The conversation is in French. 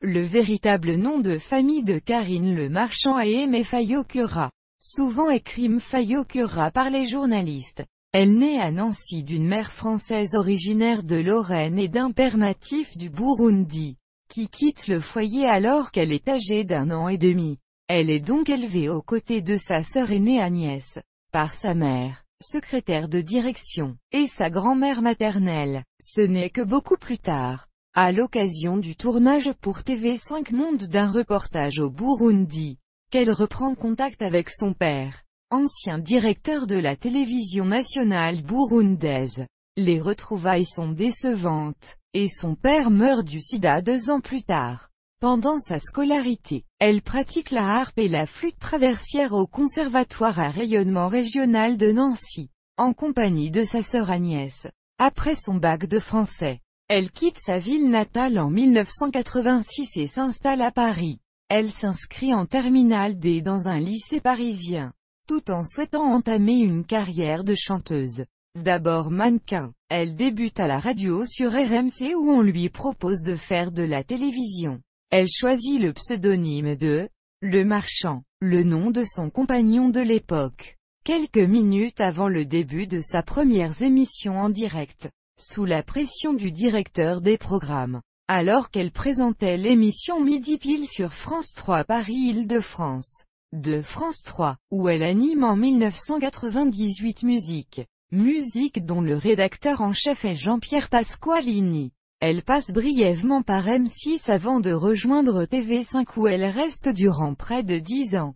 Le véritable nom de famille de Karine Le Marchand est Aimée Fayot-Curat, souvent écrit Fayot-Curat par les journalistes. Elle naît à Nancy d'une mère française originaire de Lorraine et d'un père natif du Burundi, qui quitte le foyer alors qu'elle est âgée d'1 an et demi. Elle est donc élevée aux côtés de sa sœur aînée Agnès, par sa mère, secrétaire de direction, et sa grand-mère maternelle. Ce n'est que beaucoup plus tard, à l'occasion du tournage pour TV5 Monde d'un reportage au Burundi, qu'elle reprend contact avec son père, ancien directeur de la télévision nationale burundaise. Les retrouvailles sont décevantes, et son père meurt du sida 2 ans plus tard. Pendant sa scolarité, elle pratique la harpe et la flûte traversière au Conservatoire à rayonnement régional de Nancy, en compagnie de sa sœur Agnès. Après son bac de français, elle quitte sa ville natale en 1986 et s'installe à Paris. Elle s'inscrit en terminale D dans un lycée parisien, tout en souhaitant entamer une carrière de chanteuse. D'abord mannequin, elle débute à la radio sur RMC où on lui propose de faire de la télévision. Elle choisit le pseudonyme de Le Marchand, le nom de son compagnon de l'époque. Quelques minutes avant le début de sa première émission en direct, sous la pression du directeur des programmes, alors qu'elle présentait l'émission Midi Pile sur France 3 Paris-Île-de-France, de France 3, où elle anime en 1998 musique dont le rédacteur en chef est Jean-Pierre Pasqualini. Elle passe brièvement par M6 avant de rejoindre TV5 où elle reste durant près de 10 ans.